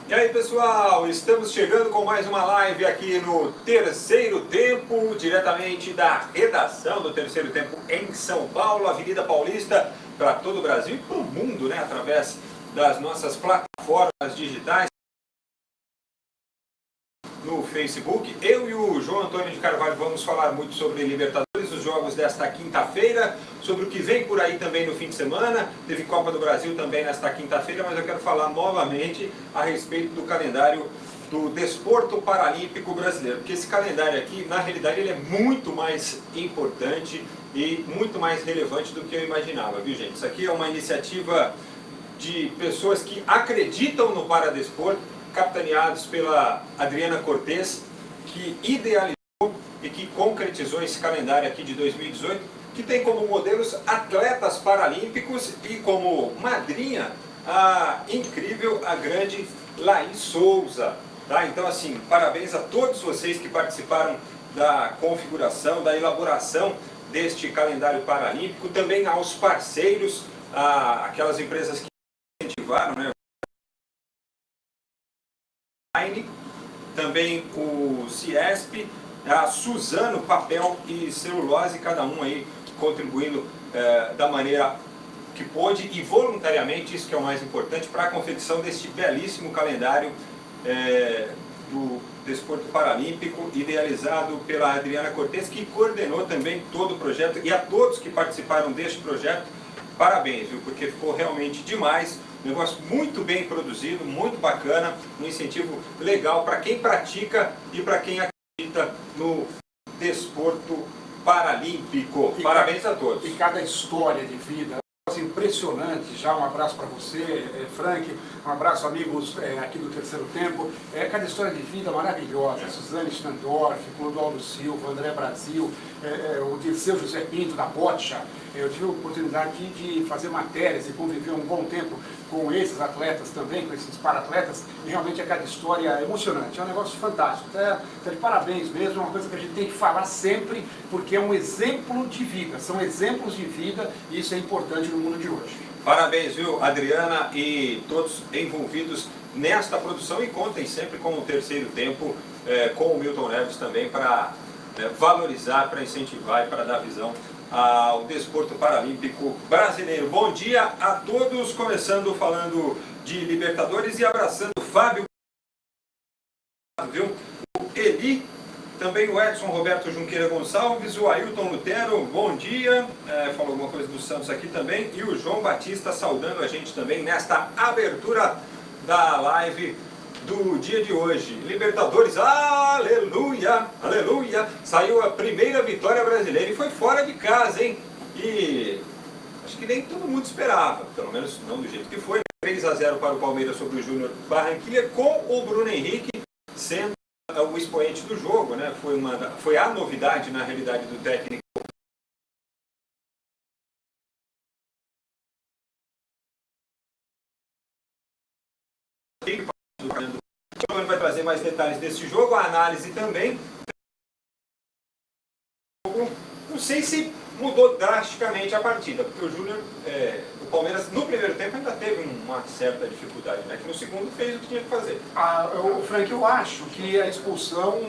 E aí pessoal, estamos chegando com mais uma live aqui no Terceiro Tempo, diretamente da redação do Terceiro Tempo em São Paulo, Avenida Paulista, para todo o Brasil e para o mundo, né? Através das nossas plataformas digitais, no Facebook. Eu e o João Antônio de Carvalho vamos falar muito sobre Libertadores, os jogos desta quinta-feira, sobre o que vem por aí também no fim de semana. Teve Copa do Brasil também nesta quinta-feira, mas eu quero falar novamente a respeito do calendário do Desporto Paralímpico Brasileiro, porque esse calendário aqui, na realidade, ele é muito mais importante e muito mais relevante do que eu imaginava, viu gente? Isso aqui é uma iniciativa de pessoas que acreditam no paradesporto, capitaneados pela Adriana Cortes, que idealizou e que concretizou esse calendário aqui de 2018, que tem como modelos atletas paralímpicos e como madrinha a incrível, a grande Laís Souza. Tá? Então, assim, parabéns a todos vocês que participaram da configuração, da elaboração deste calendário paralímpico, também aos parceiros, aquelas empresas que incentivaram, né? Também o Ciesp, a Suzano, papel e celulose, cada um aí contribuindo da maneira que pôde e voluntariamente, isso que é o mais importante, para a confecção deste belíssimo calendário do Desporto Paralímpico, idealizado pela Adriana Cortes, que coordenou também todo o projeto, e a todos que participaram deste projeto, parabéns, viu? Porque ficou realmente demais. Um negócio muito bem produzido, muito bacana, um incentivo legal para quem pratica e para quem acredita no desporto paralímpico. Parabéns a todos. E cada história de vida impressionante. Já um abraço para você, Frank, um abraço amigos aqui do Terceiro Tempo. Cada história de vida maravilhosa. Suzane Schnandorf, Clodoaldo Silva, André Brasil, o Dirceu José Pinto da Boccia. Eu tive a oportunidade de fazer matérias e conviver um bom tempo com esses atletas também, com esses para-atletas, e realmente cada história é emocionante, é um negócio fantástico. Tá de parabéns mesmo, é uma coisa que a gente tem que falar sempre, porque é um exemplo de vida, são exemplos de vida, e isso é importante no mundo de hoje. Parabéns, viu, Adriana e todos envolvidos nesta produção, e contem sempre com o Terceiro Tempo, com o Milton Neves também, para valorizar, para incentivar e para dar visão ao desporto paralímpico brasileiro. Bom dia a todos, começando falando de Libertadores e abraçando o Fábio, viu? O Eli, também o Edson Roberto Junqueira Gonçalves, o Ailton Lutero, bom dia, falou alguma coisa do Santos aqui também, e o João Batista saudando a gente também nesta abertura da live do dia de hoje. Libertadores, aleluia, aleluia, saiu a primeira vitória brasileira e foi fora de casa, hein? E acho que nem todo mundo esperava, pelo menos não do jeito que foi. 3-0 para o Palmeiras sobre o Júnior Barranquilla, com o Bruno Henrique sendo o expoente do jogo, né? Foi a novidade, na realidade, do técnico. O Júnior vai trazer mais detalhes desse jogo, a análise também. Não sei se mudou drasticamente a partida, porque o Júnior, o Palmeiras no primeiro tempo ainda teve uma certa dificuldade, né? Que no segundo fez o que tinha que fazer. Frank, eu acho que a expulsão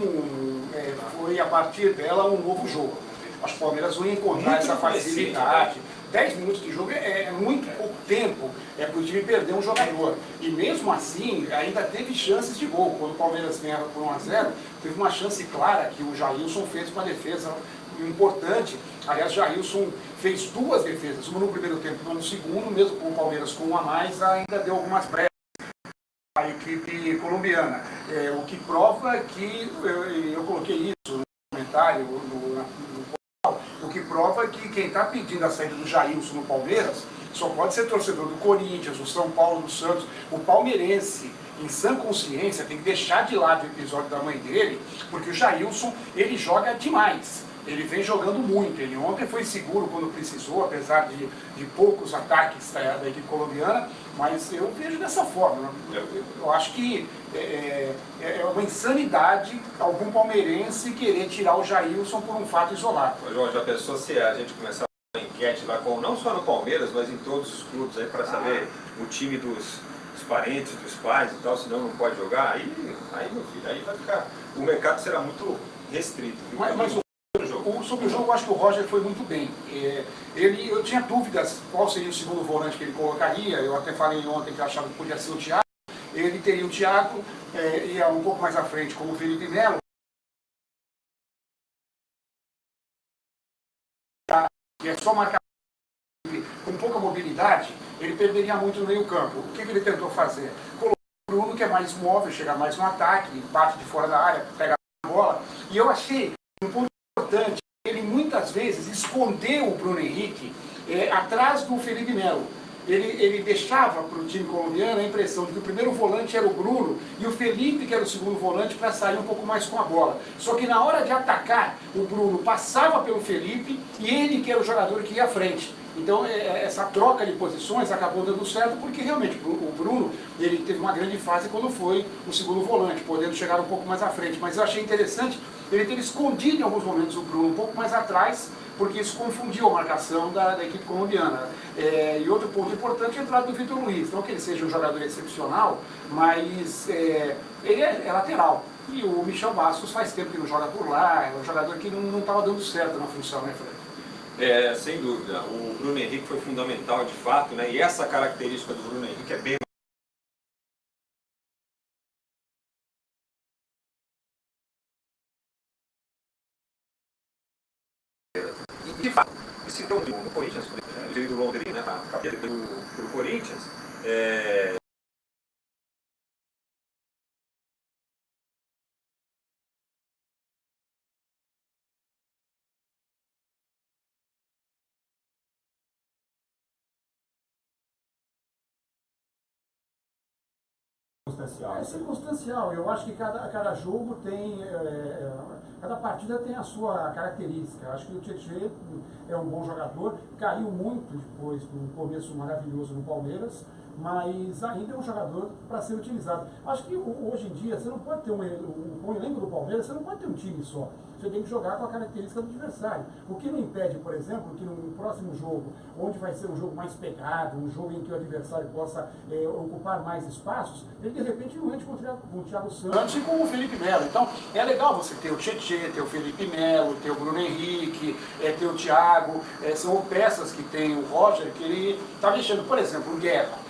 foi a partir dela um novo jogo. Acho que o Palmeiras vai encontrar muito essa facilidade. 10 minutos de jogo é muito pouco tempo para o time perder um jogador. E mesmo assim, ainda teve chances de gol. Quando o Palmeiras ganhava por 1-0, teve uma chance clara que o Jailson fez uma defesa importante. Aliás, Jailson fez duas defesas, uma no primeiro tempo e uma no segundo, mesmo com o Palmeiras com um a mais, ainda deu algumas brechas à equipe colombiana. O que prova que, eu coloquei isso no comentário, o que prova que quem está pedindo a saída do Jailson no Palmeiras só pode ser torcedor do Corinthians, do São Paulo, do Santos. O palmeirense, em sã consciência, tem que deixar de lado o episódio da mãe dele, porque o Jailson, ele joga demais. Ele vem jogando muito. Ele ontem foi seguro quando precisou, apesar de poucos ataques da equipe colombiana, mas eu vejo dessa forma. Eu acho que é uma insanidade algum palmeirense querer tirar o Jailson por um fato isolado. João, já pensou se a gente começar uma enquete lá, não só no Palmeiras, mas em todos os clubes, para saber o time dos dos parentes, dos pais e tal, senão não pode jogar, aí meu filho, aí vai ficar, o mercado será muito restrito. Mas sobre o jogo, eu acho que o Roger foi muito bem. Eu tinha dúvidas qual seria o segundo volante que ele colocaria, eu até falei ontem que eu achava que podia ser o Thiago, ele teria o Thiago, ia um pouco mais à frente como o Felipe Melo, que é só marcar com pouca mobilidade, ele perderia muito no meio campo. O que ele tentou fazer? Colocou o Bruno, que é mais móvel, chega mais no ataque, bate de fora da área, pega a bola. E eu achei um ponto importante, ele muitas vezes escondeu o Bruno Henrique atrás do Felipe Melo. Ele deixava para o time colombiano a impressão de que o primeiro volante era o Bruno e o Felipe, que era o segundo volante, para sair um pouco mais com a bola. Só que na hora de atacar, o Bruno passava pelo Felipe e ele que era o jogador que ia à frente. Então essa troca de posições acabou dando certo porque realmente o Bruno ele teve uma grande fase quando foi o segundo volante, podendo chegar um pouco mais à frente. Mas eu achei interessante ele ter escondido em alguns momentos o Bruno um pouco mais atrás, porque isso confundiu a marcação da equipe colombiana. E outro ponto importante é a entrada do Vitor Luiz. Não que ele seja um jogador excepcional, mas ele é lateral. E o Michel Bastos faz tempo que não joga por lá, é um jogador que não estava dando certo na função, né, Fred? Sem dúvida. O Bruno Henrique foi fundamental de fato, né? E essa característica do Bruno Henrique é bem de fato, se deu no Corinthians, veio do Londrina, né, para o Corinthians, É circunstancial. Eu acho que cada jogo tem, cada partida tem a sua característica. Eu acho que o Tietê é um bom jogador, caiu muito depois do começo maravilhoso no Palmeiras, mas ainda é um jogador para ser utilizado. Acho que hoje em dia você não pode ter um elenco do Palmeiras, você não pode ter um time só. Você tem que jogar com a característica do adversário. O que não impede, por exemplo, que no próximo jogo, onde vai ser um jogo mais pegado, um jogo em que o adversário possa ocupar mais espaços, ele de repente não entre com o Thiago Santos e com o Felipe Melo. Então é legal você ter o Tietê, ter o Felipe Melo, ter o Bruno Henrique, ter o Thiago. São peças que tem o Roger que ele está mexendo. Por exemplo, o Guerra.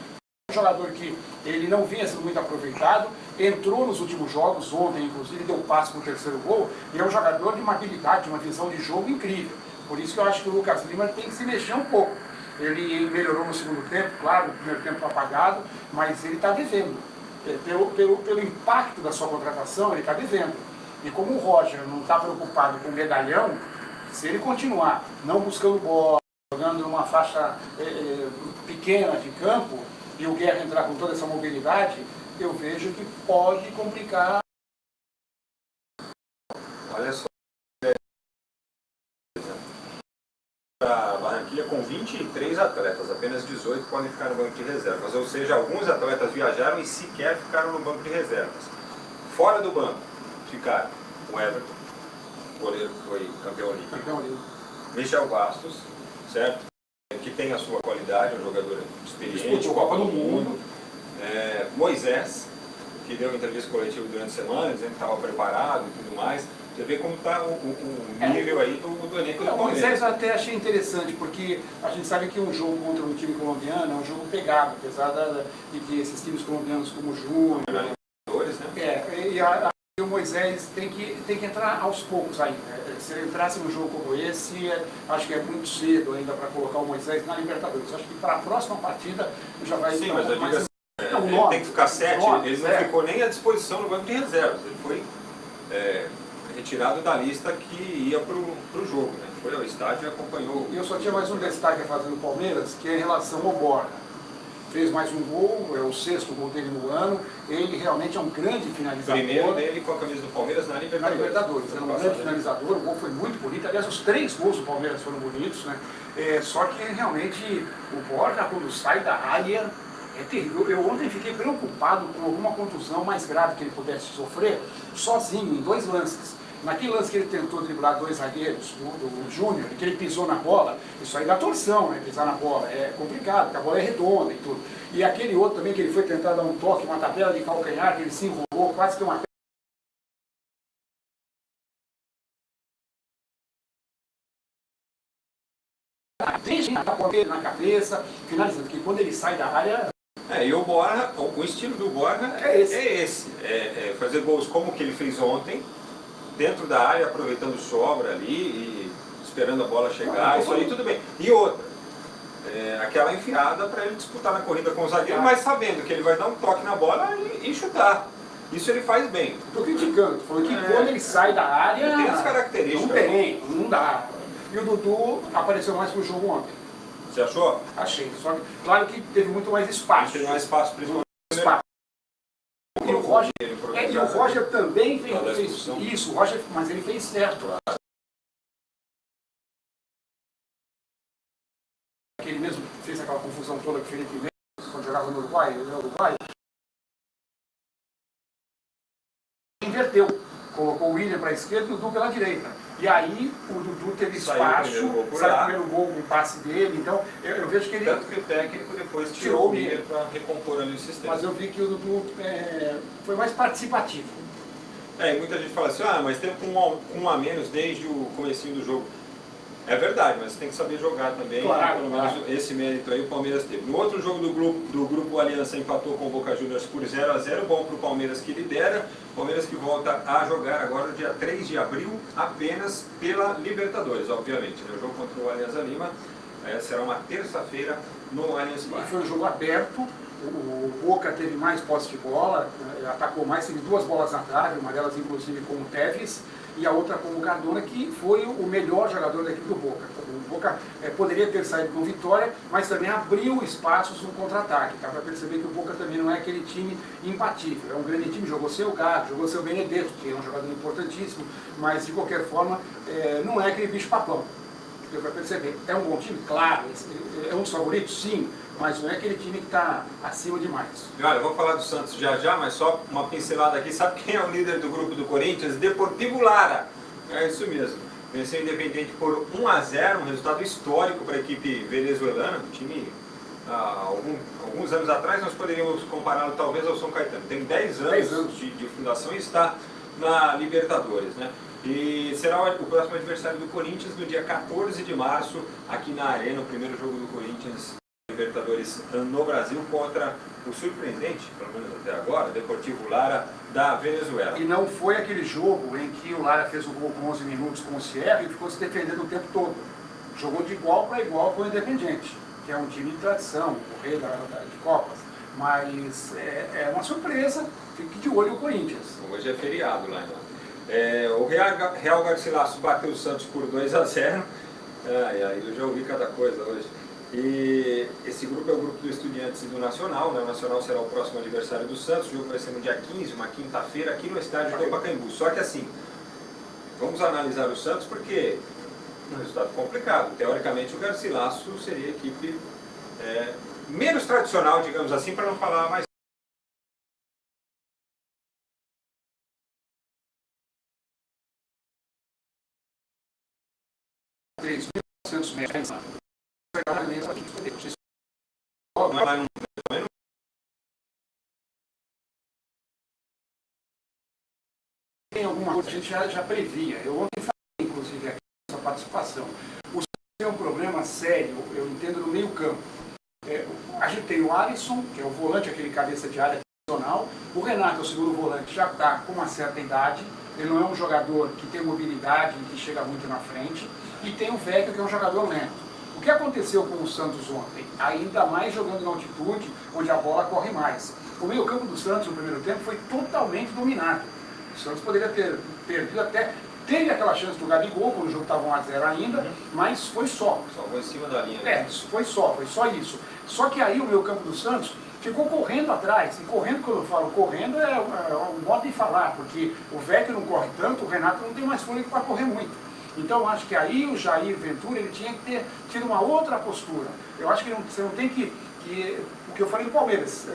Um jogador que ele não vinha sendo muito aproveitado, entrou nos últimos jogos, ontem inclusive, deu passe para o terceiro gol, e é um jogador de uma habilidade, de uma visão de jogo incrível. Por isso que eu acho que o Lucas Lima tem que se mexer um pouco. Ele melhorou no segundo tempo, claro, o primeiro tempo apagado, mas ele está devendo. Pelo impacto da sua contratação, ele está devendo. E como o Roger não está preocupado com o medalhão, se ele continuar não buscando bola, jogando numa faixa pequena de campo, e o Guerra entrar com toda essa mobilidade, eu vejo que pode complicar. Olha só. A Barranquilla com 23 atletas, apenas 18 podem ficar no banco de reservas, ou seja, alguns atletas viajaram e sequer ficaram no banco de reservas. Fora do banco ficaram o Everton, goleiro que foi campeão olímpico, Michel Bastos, certo? Que tem a sua qualidade, um jogador experiente, Copa do Mundo. Moisés, que deu entrevista coletiva durante a semana, dizendo que estava preparado e tudo mais. Você vê como está o nível aí do elenco do Palmeiras. O Moisés eu até achei interessante, porque a gente sabe que um jogo contra um time colombiano é um jogo pegado, apesar de que esses times colombianos como o Júnior... Né? E o Moisés tem que entrar aos poucos ainda. Se ele entrasse num jogo como esse, acho que é muito cedo ainda para colocar o Moisés na Libertadores. Acho que para a próxima partida já vai... Sim, mas eu digo assim, ele tem que ficar 7, ele não ficou nem à disposição no banco de reservas. Ele foi retirado da lista que ia para o jogo, né? Foi ao estádio e acompanhou. E eu só tinha mais um destaque a fazer no Palmeiras, que é em relação ao Borja. Fez mais um gol, é o 6º gol dele no ano. Ele realmente é um grande finalizador. Primeiro dele com a camisa do Palmeiras na Libertadores. É um grande finalizador, o gol foi muito bonito. Aliás, os 3 gols do Palmeiras foram bonitos, né? Só que realmente o Borja, quando sai da área, é terrível. Eu ontem fiquei preocupado com alguma contusão mais grave que ele pudesse sofrer, sozinho, em 2 lances. Naquele lance que ele tentou driblar dois zagueiros, do Júnior, que ele pisou na bola, isso aí dá torção, né? Pisar na bola é complicado, porque a bola é redonda e tudo. E aquele outro também, que ele foi tentar dar um toque, uma tabela de calcanhar, que ele se enrolou, quase que uma... Desde a ponteira na cabeça, finalizando, porque quando ele sai da área... E o Borja, o estilo do Borja é esse. É fazer gols como que ele fez ontem, dentro da área, aproveitando sobra ali e esperando a bola chegar, isso aí tudo bem. E outra, aquela enfiada para ele disputar na corrida com o zagueiro, mas sabendo que ele vai dar um toque na bola e chutar. Isso ele faz bem. Estou criticando, falou que quando ele sai da área... Ele tem as características. Não dá. E o Dudu apareceu mais pro jogo ontem. Você achou? Achei. Só que, claro que teve muito mais espaço. Teve mais espaço, principalmente. E o Roger também fez isso, mas ele fez certo. Ele mesmo fez aquela confusão toda que o Felipe Melo, quando jogava no Uruguai, inverteu. Colocou o William para a esquerda e o Dudu pela direita. E aí o Dudu teve espaço, saiu o primeiro gol com o passe dele, então eu vejo que ele... Tanto que o técnico depois tirou o William para recompor ali o sistema. Mas eu vi que o Dudu foi mais participativo. E muita gente fala assim, mas tem um a menos desde o comecinho do jogo. É verdade, mas você tem que saber jogar também, claro, pelo menos esse mérito aí o Palmeiras teve. No outro jogo do grupo Aliança empatou com o Boca Juniors por 0-0, bom para o Palmeiras que lidera, Palmeiras que volta a jogar agora no dia 3 de abril, apenas pela Libertadores, obviamente. O jogo contra o Alianza Lima será uma terça-feira no Allianz Parque. Foi um jogo aberto, o Boca teve mais posse de bola, atacou mais, teve duas bolas na trave, uma delas inclusive com o Tevez, e a outra com o Cardona, que foi o melhor jogador da equipe do Boca. O Boca poderia ter saído com vitória, mas também abriu espaços no contra-ataque. Dá para perceber que o Boca também não é aquele time imbatível. É um grande time, jogou seu Gago, jogou seu Benedetto, que é um jogador importantíssimo, mas de qualquer forma não é aquele bicho-papão. Deu para perceber. É um bom time? Claro. É um dos favoritos? Sim. Mas não é aquele time que está acima demais. Olha, eu vou falar do Santos já, mas só uma pincelada aqui. Sabe quem é o líder do grupo do Corinthians? Deportivo Lara. É isso mesmo. Venceu o Independente por 1-0, um resultado histórico para a equipe venezuelana. Um time, alguns anos atrás, nós poderíamos compará-lo talvez ao São Caetano. Tem 10 anos de fundação e está na Libertadores, né? E será o próximo adversário do Corinthians no dia 14 de março, aqui na Arena, o primeiro jogo do Corinthians Libertadores no Brasil contra o surpreendente, pelo menos até agora, Deportivo Lara da Venezuela. E não foi aquele jogo em que o Lara fez o gol com 11 minutos com o Sierra e ficou se defendendo o tempo todo. Jogou de igual para igual com o Independente, que é um time de tradição, o rei de Copas. Mas é uma surpresa, fique de olho o Corinthians. Hoje é feriado lá, então. O Real Garcilaso bateu o Santos por 2-0. Eu já ouvi cada coisa hoje. E esse grupo é o grupo do Estudiantes e do Nacional, né? O Nacional será o próximo adversário do Santos, o jogo vai ser no dia 15, uma quinta-feira, aqui no estádio do Pacaembu. Só que assim, vamos analisar o Santos porque é um resultado complicado. Teoricamente o Garcilaso seria a equipe menos tradicional, digamos assim, para não falar mais. Tem alguma coisa que a gente já previa. Eu ontem falei, inclusive, aqui nessa participação. O Santos tem um problema sério, eu entendo, no meio campo. A gente tem o Alisson, que é o volante, aquele cabeça de área tradicional. O Renato, o segundo volante, já está com uma certa idade. Ele não é um jogador que tem mobilidade, que chega muito na frente. E tem o Vecchio, que é um jogador lento. O que aconteceu com o Santos ontem? Ainda mais jogando na altitude, onde a bola corre mais. O meio-campo do Santos no primeiro tempo foi totalmente dominado. O Santos poderia ter perdido até... Teve aquela chance do Gabigol, quando o jogo estava 1-0 ainda, mas foi só. Só foi em cima da linha. Foi só isso. Só que aí o meio-campo do Santos ficou correndo atrás. E correndo, quando eu falo correndo, é um modo de falar, porque o Vecchio não corre tanto, o Renato não tem mais fôlego para correr muito. Então, acho que aí o Jair Ventura ele tinha que ter tido uma outra postura. Eu acho que você não tem que que o que eu falei do Palmeiras,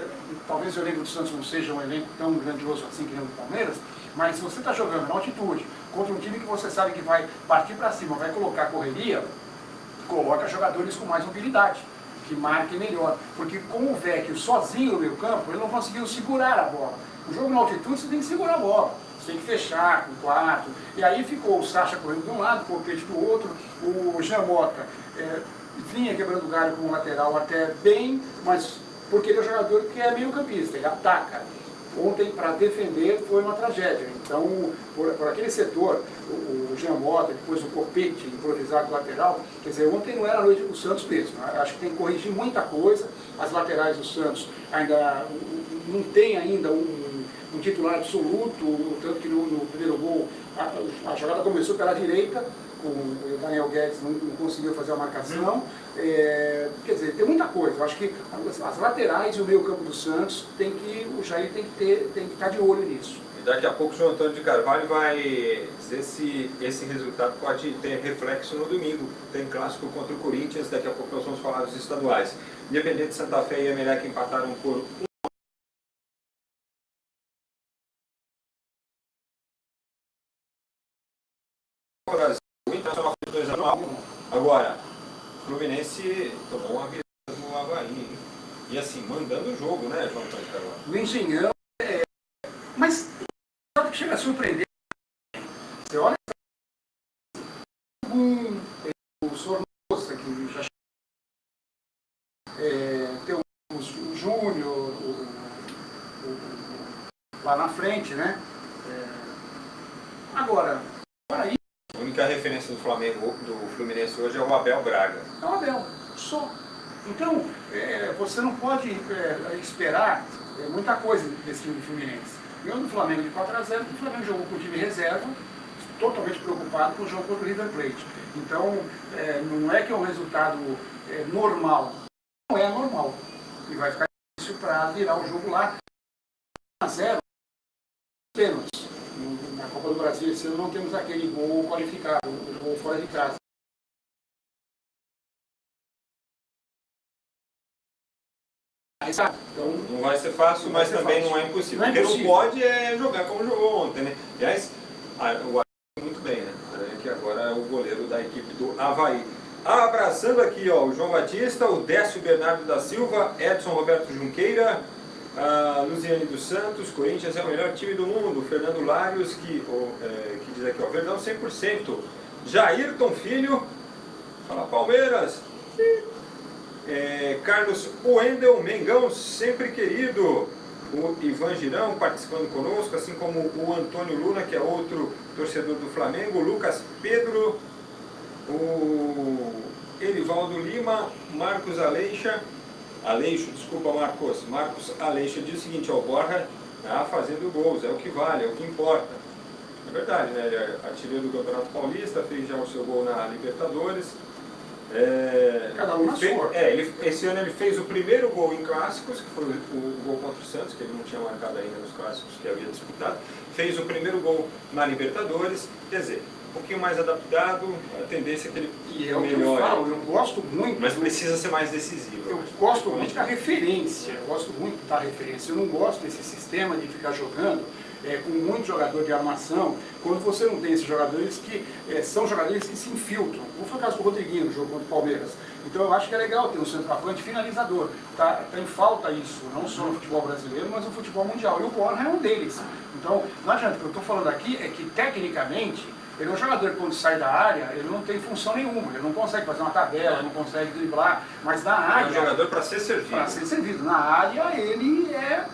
talvez o elenco do Santos não seja um elenco tão grandioso assim que nem o do Palmeiras, mas se você está jogando na altitude contra um time que você sabe que vai partir para cima, vai colocar correria, coloca jogadores com mais mobilidade, que marquem melhor. Porque com o Vecchio sozinho no meio campo, ele não conseguiu segurar a bola. O jogo na altitude você tem que segurar a bola, você tem que fechar com o quarto. E aí ficou o Sacha correndo de um lado, o Copete do outro, o Jean Mota vinha quebrando o galho com o lateral até bem, mas porque ele é um jogador que é meio campista, ele ataca. Ontem, para defender, foi uma tragédia. Então, por aquele setor, o Jean Mota, depois o Copete improvisado lateral, quer dizer, ontem não era a noite do Santos mesmo. Acho que tem que corrigir muita coisa. As laterais do Santos ainda não tem ainda um titular absoluto, tanto que no primeiro gol a jogada começou pela direita, o Daniel Guedes não conseguiu fazer a marcação. Quer dizer, tem muita coisa. Eu acho que as laterais e o meio campo do Santos o Jair tem que estar de olho nisso. E daqui a pouco o João Antônio de Carvalho vai dizer se esse resultado pode ter reflexo no domingo. Tem clássico contra o Corinthians, daqui a pouco nós vamos falar dos estaduais. Independente, Santa Fé e Emelec empataram por Brasil, o Internacional fez 2-1. Agora, o Fluminense tomou uma virada no Avaí, hein? E assim, mandando o jogo, né, João Antônio de Carvalho? O Engenhão, mas sabe que chega a surpreender. Você olha o Sornosa, que já tem o Júnior lá na frente, né? Agora aí. A única referência do Flamengo, do Fluminense hoje é o Abel Braga. É o Abel, só. Então, você não pode esperar muita coisa desse time do Fluminense. Ganhou do Flamengo de 4-0, o Flamengo jogou com o time reserva, totalmente preocupado com o jogo contra o River Plate. Então, não é que é um resultado normal. Não é normal. E vai ficar difícil para virar o jogo lá. 1-0, pênaltis. Na Copa do Brasil esse ano não temos aquele gol qualificado, o gol fora de casa. Então, não vai ser fácil, mas também não é impossível. Porque não pode jogar como jogou ontem, né? Aliás, o Avaí muito bem, né? Que agora é o goleiro da equipe do Avaí. Abraçando aqui, ó, o João Batista, o Décio Bernardo da Silva, Edson Roberto Junqueira, a Luziane dos Santos, Corinthians é o melhor time do mundo, Fernando Larios, que diz aqui, ó, Verdão 100%, Jairton Filho, fala Palmeiras, Carlos Wendel, Mengão, sempre querido, o Ivan Girão participando conosco, assim como o Antônio Luna, que é outro torcedor do Flamengo, o Lucas Pedro, o Elivaldo Lima, Marcos Aleixo, desculpa Marcos Aleixo diz o seguinte, ó, o Borja fazendo gols, é o que vale, é o que importa. É verdade, né? Ele é artilheiro do Campeonato Paulista, fez já o seu gol na Libertadores. Cada um na sua. Esse ano ele fez o primeiro gol em clássicos, que foi o gol contra o Santos, que ele não tinha marcado ainda nos clássicos que havia disputado. Fez o primeiro gol na Libertadores, quer dizer, um pouquinho mais adaptado, a tendência é que ele melhore. Eu gosto muito. Mas precisa ser mais decisivo. Eu gosto muito da referência, eu não gosto desse sistema de ficar jogando com muito jogador de armação, quando você não tem esses jogadores que são jogadores que se infiltram. Como foi o caso do Rodriguinho no jogo contra o Palmeiras. Então eu acho que é legal ter um centroavante finalizador. Tá em falta isso, não só no futebol brasileiro, mas no futebol mundial. E o Borja é um deles. Então, não adianta, o que eu estou falando aqui é que tecnicamente ele é um jogador que quando sai da área, ele não tem função nenhuma, ele não consegue fazer uma tabela, não consegue driblar, mas na área... É um jogador para ser servido. Para ser servido. Na área ele é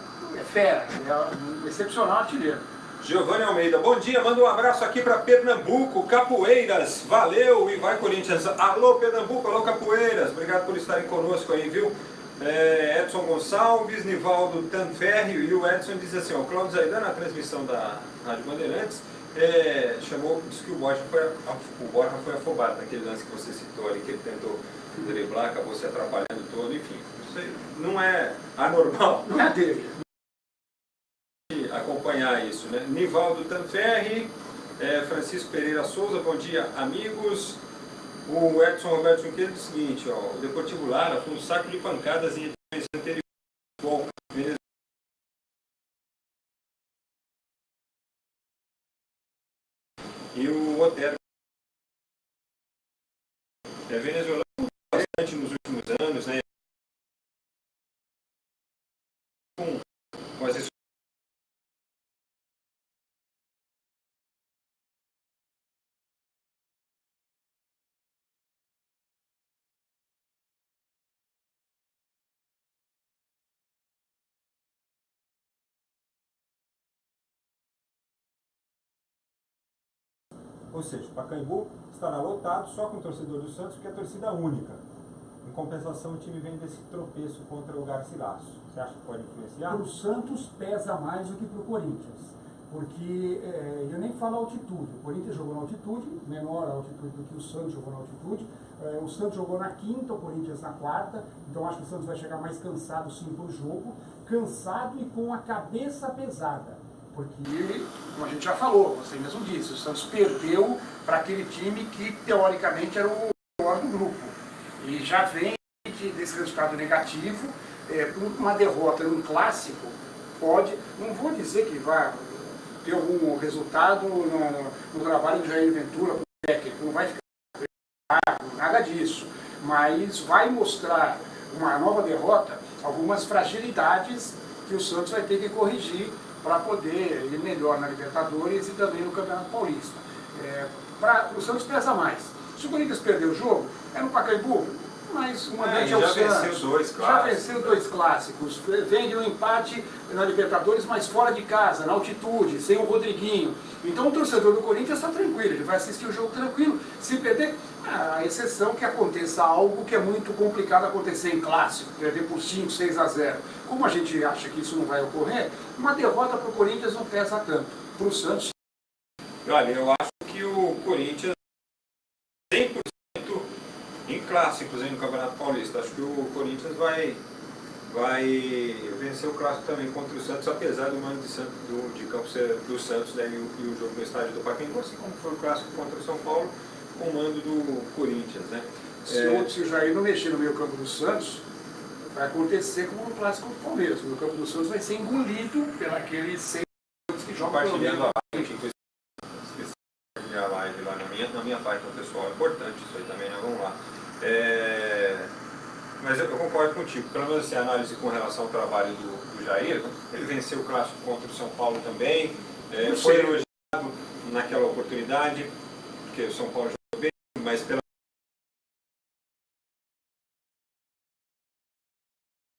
fera, ele é um excepcional artilheiro. Giovanni Almeida, bom dia, manda um abraço aqui para Pernambuco, Capoeiras, valeu e vai Corinthians. Alô Pernambuco, alô Capoeiras, obrigado por estarem conosco aí, viu? Edson Gonçalves, Nivaldo Tanferri e o Edson diz assim, ó, o Cláudio Zaidan na transmissão da Rádio Bandeirantes, disse que o Borja foi afobado naquele lance que você citou ali, que ele tentou driblar, acabou se atrapalhando todo, enfim, isso aí não é anormal. Não é dele. Acompanhar isso, né? Nivaldo Tanferri, Francisco Pereira Souza, bom dia amigos. O Edson Roberto Junqueira diz o seguinte, ó, o Deportivo Lara foi um saco de pancadas em anteriores. Bom, e o Otero é venezuelano bastante nos últimos anos, né? Com as Ou seja, Pacaembu estará lotado só com o torcedor do Santos, porque é torcida única. Em compensação, o time vem desse tropeço contra o Garcilaso. Você acha que pode influenciar? Para o Santos pesa mais do que para o Corinthians. Porque eu nem falo altitude. O Corinthians jogou na altitude, menor altitude do que o Santos jogou na altitude. O Santos jogou na quinta, o Corinthians na quarta. Então acho que o Santos vai chegar mais cansado sim para o jogo. Cansado e com a cabeça pesada. Porque, como a gente já falou, você mesmo disse, o Santos perdeu para aquele time que teoricamente era o pior do grupo. E já vem desse resultado negativo, uma derrota num clássico pode, não vou dizer que vai ter algum resultado no trabalho do Jair Ventura, o técnico, não vai ficar nada disso, mas vai mostrar uma nova derrota, algumas fragilidades que o Santos vai ter que corrigir para poder ir melhor na Libertadores e também no Campeonato Paulista. O Santos pesa mais. Se o Corinthians perder o jogo, é no Pacaembu, mas o mandante é o Santos. Já venceu 2 clássicos. Vem de um empate na Libertadores, mas fora de casa, na altitude, sem o Rodriguinho. Então o torcedor do Corinthians está tranquilo, ele vai assistir o jogo tranquilo. Se perder, a exceção que aconteça algo que é muito complicado acontecer em clássico, perder por 5, 6 a 0. Como a gente acha que isso não vai ocorrer, uma derrota para o Corinthians não pesa tanto. Para o Santos... Olha, eu acho que o Corinthians 100% em clássicos no Campeonato Paulista. Acho que o Corinthians vai vencer o clássico também contra o Santos, apesar do mando de campo ser do Santos, né, e o jogo no estádio do Pacaembu, assim como foi o clássico contra o São Paulo, com o mando do Corinthians. Né? Se o Jair não mexer no meio campo do Santos, vai acontecer como no clássico do Palmeiras. O meio campo do Santos vai ser engolido pelos 6 que jogam compartilhando a live, compartilhar a live lá na minha página pessoal, é importante isso aí também, né? Vamos lá. Mas eu concordo contigo, pelo menos assim, a análise com relação ao trabalho do Jair. Ele venceu o clássico contra o São Paulo também, foi elogiado naquela oportunidade, porque o São Paulo jogou bem, mas pela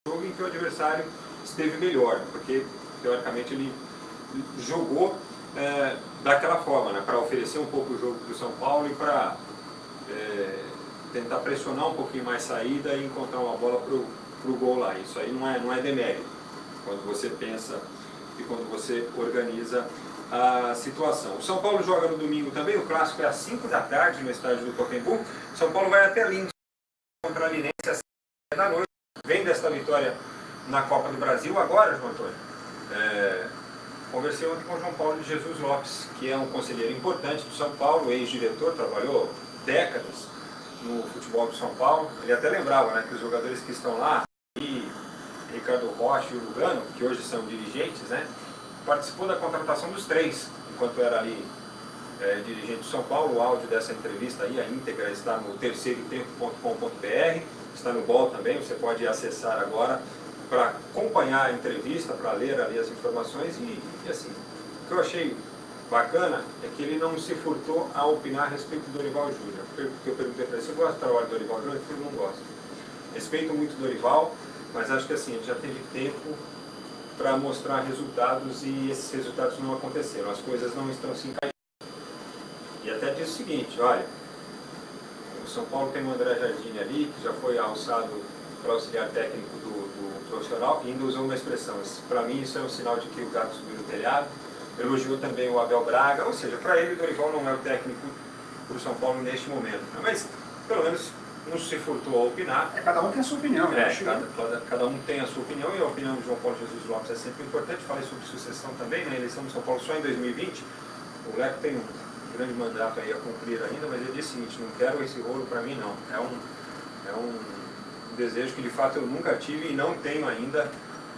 jogo em que o adversário esteve melhor, porque teoricamente ele jogou daquela forma, né, para oferecer um pouco o jogo para o São Paulo e para tentar pressionar um pouquinho mais saída e encontrar uma bola para o gol lá. Isso aí não é demérito, quando você pensa e quando você organiza a situação. O São Paulo joga no domingo também, o clássico é às 5 da tarde no estádio do Pacaembu. São Paulo vai até Lins contra a Linense às 7 da noite. Vem desta vitória na Copa do Brasil agora, João Antônio. Conversei ontem com o João Paulo de Jesus Lopes, que é um conselheiro importante do São Paulo, ex-diretor, trabalhou décadas no futebol do São Paulo. Ele até lembrava, né, que os jogadores que estão lá, e Ricardo Rocha e o Lugano, que hoje são dirigentes, né, participou da contratação dos 3, enquanto era ali dirigente do São Paulo. O áudio dessa entrevista aí, a íntegra, está no terceirotempo.com.br, está no BOL também, você pode acessar agora para acompanhar a entrevista, para ler ali as informações e assim, o que eu achei bacana é que ele não se furtou a opinar a respeito do Dorival Júnior. Porque eu perguntei para ele, você gosta do trabalho do Dorival Júnior? Ele falou, não gosto. Respeito muito o Dorival, mas acho que assim, ele já teve tempo para mostrar resultados e esses resultados não aconteceram, as coisas não estão se encaixando. E até diz o seguinte, olha, o São Paulo tem o André Jardine ali, que já foi alçado para auxiliar técnico do profissional, e ainda usou uma expressão, para mim isso é um sinal de que o gato subiu no telhado. Elogiou também o Abel Braga, ou seja, para ele o Dorival não é o técnico para o São Paulo neste momento. Mas, pelo menos, não se furtou a opinar. Cada um tem a sua opinião. Cada um tem a sua opinião, e a opinião de João Paulo Jesus Lopes é sempre importante. Falei sobre sucessão também, na eleição do São Paulo só em 2020. O Leco tem um grande mandato aí a cumprir ainda, mas ele disse o seguinte, não quero esse rolo para mim não. É um desejo que de fato eu nunca tive e não tenho ainda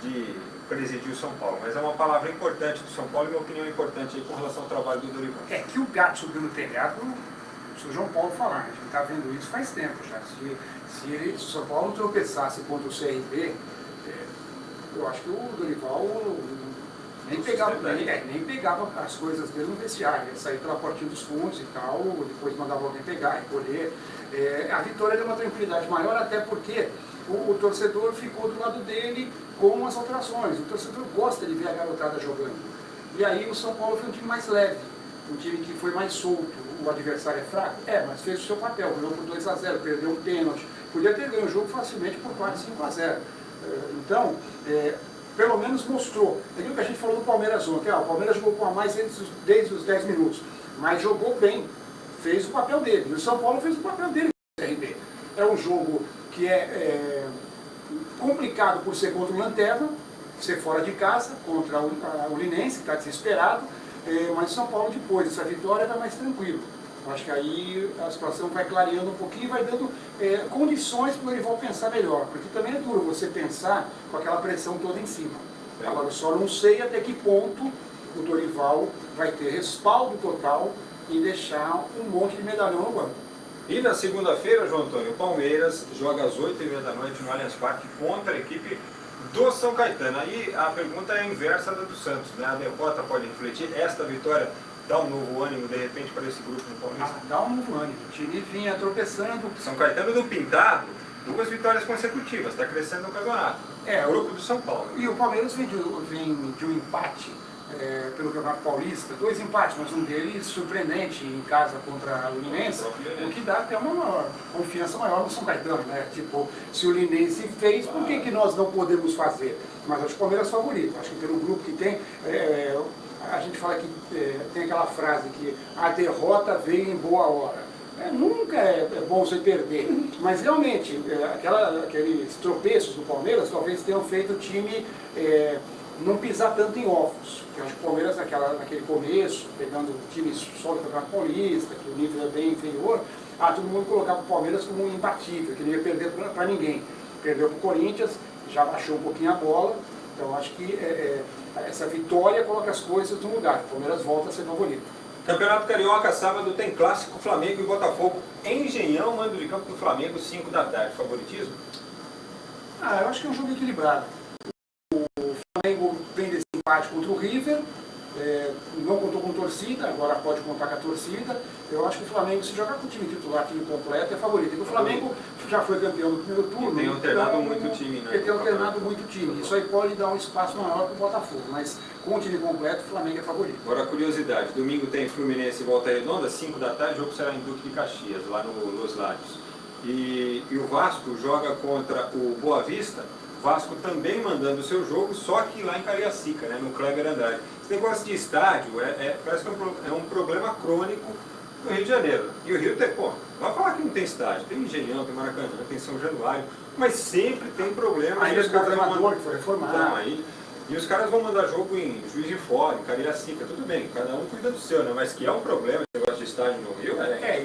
de presidir o São Paulo. Mas é uma palavra importante do São Paulo e uma opinião importante aí com relação ao trabalho do Dorival. É que o gato subiu no telhado, o Sr. João Paulo falar, a gente está vendo isso faz tempo já. Se o São Paulo tropeçasse contra o CRB, eu acho que o Dorival nem pegava as coisas dele no vestiário, ia sair pela portinha dos fundos e tal, depois mandava alguém pegar, recolher. A vitória deu uma tranquilidade maior, até porque o torcedor ficou do lado dele com as alterações. O torcedor gosta de ver a garotada jogando. E aí o São Paulo foi um time mais leve, um time que foi mais solto. O adversário é fraco? Mas fez o seu papel, ganhou por 2-0, perdeu um pênalti. Podia ter ganho o jogo facilmente por 4-5-0. Então, pelo menos mostrou. É aquilo que a gente falou do Palmeiras ontem. O Palmeiras jogou com a mais desde os 10 minutos, mas jogou bem, fez o papel dele. E o São Paulo fez o papel dele no CRB. É um jogo que é complicado por ser contra o Lanterna, ser fora de casa, contra o Linense, que está desesperado, mas o São Paulo, depois dessa vitória, vai mais tranquilo. Eu acho que aí a situação vai clareando um pouquinho e vai dando condições para o Dorival pensar melhor, porque também é duro você pensar com aquela pressão toda em cima. Agora, eu só não sei até que ponto o Dorival vai ter respaldo total e deixar um monte de medalhão no banco. E na segunda-feira, João Antônio, o Palmeiras joga às 8h30 da noite no Allianz Parque contra a equipe do São Caetano. Aí a pergunta é a inversa da do Santos, né? A derrota pode refletir, esta vitória dá um novo ânimo de repente para esse grupo no Palmeiras? Dá um novo ânimo. O time vinha tropeçando. São Caetano do Pintado, 2 vitórias consecutivas, está crescendo no campeonato. O grupo do São Paulo. E o Palmeiras vem de um empate pelo Campeonato Paulista, 2 empates, mas um deles surpreendente em casa contra o Linense, o que dá até uma confiança maior no São Caetano, né? Tipo, se o Linense fez, por que nós não podemos fazer? Mas acho que o Palmeiras é favorito, acho que pelo grupo que tem, a gente fala que tem aquela frase que a derrota veio em boa hora. Nunca é bom você perder, mas realmente aqueles tropeços do Palmeiras talvez tenham feito o time não pisar tanto em ovos. Eu acho que o Palmeiras naquele começo, pegando times só do Campeonato Paulista, que o nível é bem inferior, todo mundo colocava o Palmeiras como um imbatível, que não ia perder para ninguém. Perdeu para o Corinthians, já baixou um pouquinho a bola, então acho que essa vitória coloca as coisas no lugar. O Palmeiras volta a ser favorito. Campeonato Carioca, sábado tem clássico Flamengo e Botafogo. Engenhão, mando de campo do Flamengo, 5 da tarde. Favoritismo? Eu acho que é um jogo equilibrado. O Flamengo vem desse empate contra o River, não contou com torcida, agora pode contar com a torcida. Eu acho que o Flamengo, se jogar com o time titular, time completo, é favorito. E o Flamengo já foi campeão no primeiro turno. Tem alternado muito o time, né? Ele tem alternado muito o time. Isso aí pode dar um espaço maior para o Botafogo, mas com o time completo, o Flamengo é favorito. Agora, curiosidade, domingo tem Fluminense e Volta Redonda, 5 da tarde, o jogo será em Duque de Caxias, lá nos Ládios. E o Vasco joga contra o Boa Vista, Vasco também mandando o seu jogo, só que lá em Cariacica, né, no Kleber Andrade. Esse negócio de estádio parece que é um problema crônico no Rio de Janeiro. E o Rio tem, vai falar que não tem estádio, tem Engenhão, tem Maracanã, tem São Januário, mas sempre tem problema. Aí os governador que foi reformado. Então, e os caras vão mandar jogo em Juiz de Fora, em Cariacica, tudo bem, cada um cuida do seu, né? Mas que é um problema esse negócio de estádio no Rio,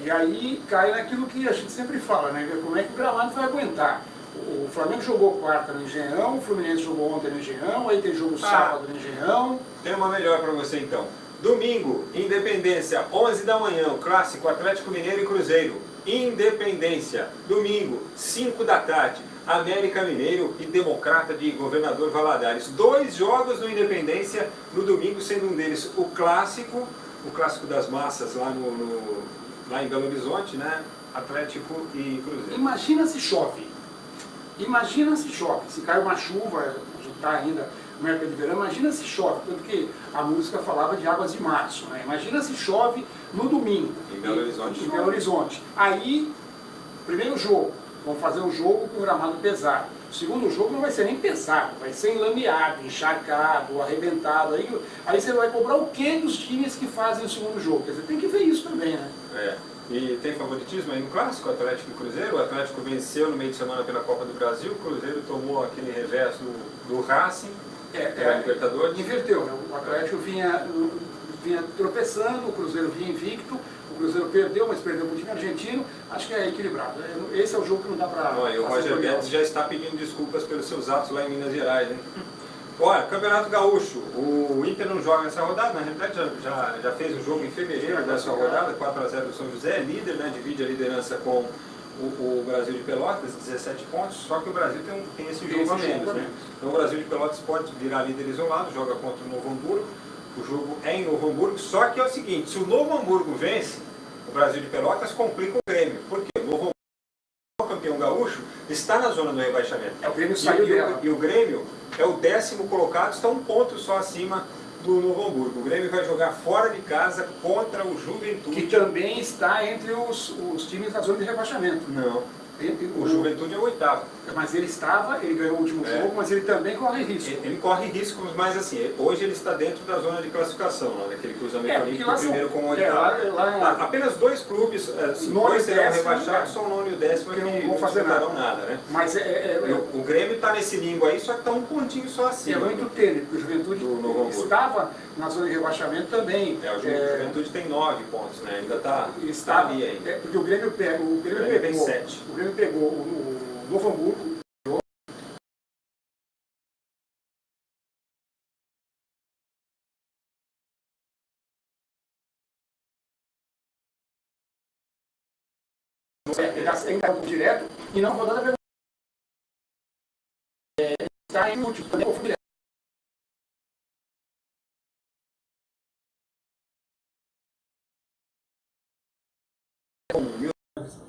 e aí cai naquilo que a gente sempre fala, né? Como é que o gramado vai aguentar? O Flamengo jogou quarta no Engenhão, o Fluminense jogou ontem no Engenhão, aí tem jogo sábado no Engenhão. Tem uma melhor para você então. Domingo, Independência, 11 da manhã, o clássico Atlético Mineiro e Cruzeiro. Independência, domingo, 5 da tarde, América Mineiro e Democrata de Governador Valadares. 2 jogos no Independência no domingo, sendo um deles o clássico das massas lá em Belo Horizonte, né? Atlético e Cruzeiro. Imagina se chove. Imagina se chove. Se cai uma chuva, está ainda na época de verão, imagina se chove. Tanto que a música falava de águas de março, né? Imagina se chove no domingo. Em Belo Horizonte. Em Belo Horizonte. Aí, primeiro jogo, vamos fazer um jogo com gramado pesado. O segundo jogo não vai ser nem pesado, vai ser enlameado, encharcado, arrebentado. Aí você vai cobrar o quê dos times que fazem o segundo jogo? Quer dizer, tem que ver isso também, né? E tem favoritismo aí no clássico, Atlético e Cruzeiro. O Atlético venceu no meio de semana pela Copa do Brasil, o Cruzeiro tomou aquele revés do Racing, Libertadores. Inverteu, né? O Atlético vinha vinha tropeçando, o Cruzeiro vinha invicto, o Cruzeiro perdeu, mas perdeu para o time argentino, acho que é equilibrado. Esse é o jogo que não dá para... Olha, o Roger Guedes já está pedindo desculpas pelos seus atos lá em Minas Gerais, hein? Olha, Campeonato Gaúcho, o Inter não joga nessa rodada, na realidade já fez um jogo em fevereiro dessa rodada, 4-0 do São José, líder, né, divide a liderança com o Brasil de Pelotas, 17 pontos, só que o Brasil tem esse jogo a menos, né? Então o Brasil de Pelotas pode virar líder isolado, joga contra o Novo Hamburgo, o jogo é em Novo Hamburgo, só que é o seguinte, se o Novo Hamburgo vence, o Brasil de Pelotas complica o Grêmio, porque o Novo Hamburgo, o campeão gaúcho, está na zona do rebaixamento. O Grêmio saiu dela. E o Grêmio é o 10º colocado, está um ponto só acima do Novo Hamburgo. O Grêmio vai jogar fora de casa contra o Juventude. Que também está entre os times da zona de rebaixamento. Não. O Juventude é o 8º. Mas ele ganhou o último jogo, mas ele também corre risco. Ele corre riscos, mas assim, hoje ele está dentro da zona de classificação, lá naquele cruzamento olímpico, o primeiro com o 8º. Apenas dois clubes, dois serão rebaixados, são o 9º e o 10º, que não vão fazer nada, né? Mas o Grêmio está nesse limbo aí, só que está um pontinho só acima. É muito tênue, porque o Juventude estava na zona de rebaixamento também. O Juventude tem 9 pontos, né? Ainda está ali ainda. Porque o Grêmio tem 7. O Grêmio pegou o Novo Hamburgo. Ele está direto e não rodada pelo. Está em último, também direto.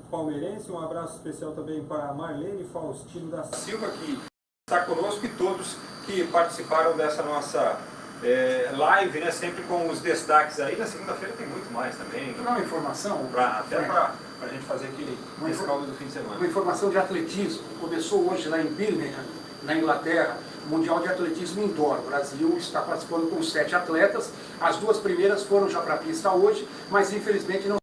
Palmeirense, um abraço especial também para Marlene Faustino da Silva, que está conosco, e todos que participaram dessa nossa live, né, sempre com os destaques aí. Na segunda-feira tem muito mais também. Vou dar uma informação. Até para a gente fazer aquele rescaldo do fim de semana. Uma informação de atletismo. Começou hoje lá em Birmingham, na Inglaterra, o Mundial de Atletismo Indoor. O Brasil está participando com 7 atletas. As 2 primeiras foram já para a pista hoje, mas infelizmente não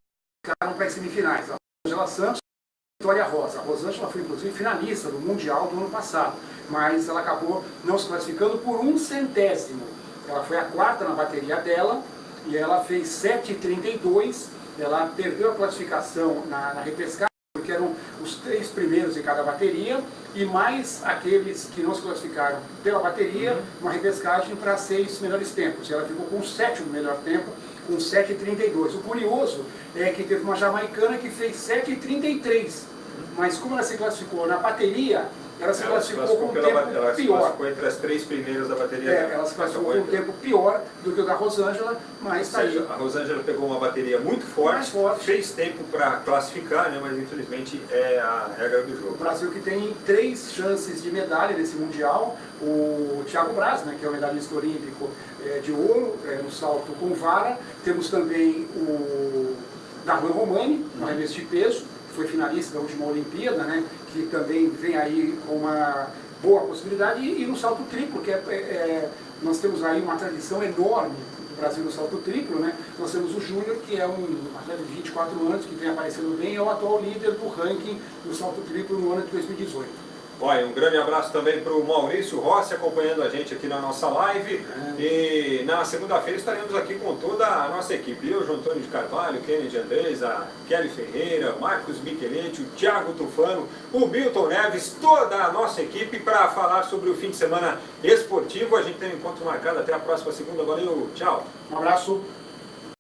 ficaram para as semifinais. A Rosângela Santos e a Vitória Rosa. A Rosângela foi inclusive finalista do Mundial do ano passado, mas ela acabou não se classificando por 1/100. Ela foi a 4ª na bateria dela e ela fez 7,32. Ela perdeu a classificação na repescagem, porque eram os 3 primeiros em cada bateria e mais aqueles que não se classificaram pela bateria, uma repescagem para 6 melhores tempos. Ela ficou com o 7º melhor tempo, com 7,32. O curioso é que teve uma jamaicana que fez 7,33, mas como ela se classificou na bateria, ela se classificou com um tempo pior. Ela se classificou entre as 3 primeiras da bateria dela. Ela se classificou com um tempo pior do que o da Rosângela, mas está aí. A Rosângela pegou uma bateria muito forte, fez tempo para classificar, né, mas infelizmente é a regra do jogo. O Brasil que tem 3 chances de medalha nesse Mundial. O Thiago Braz, né, que é o medalhista olímpico de ouro, no salto com vara. Temos também o Darlan Romani, no arremesso de peso, que foi finalista da última Olimpíada, né, que também vem aí com uma boa possibilidade. E no salto triplo, que nós temos aí uma tradição enorme do Brasil no salto triplo, né? Nós temos o Júnior, que é um atleta de 24 anos, que vem aparecendo bem, é o atual líder do ranking do salto triplo no ano de 2018. Olha, um grande abraço também para o Maurício Rossi acompanhando a gente aqui na nossa live. E na segunda-feira estaremos aqui com toda a nossa equipe. Eu, João Antônio de Carvalho, Kennedy Andrés, a Kelly Ferreira, Marcos Micheletti, o Thiago Tufano, o Milton Neves, toda a nossa equipe para falar sobre o fim de semana esportivo. A gente tem um encontro marcado até a próxima segunda. Valeu, tchau. Um abraço.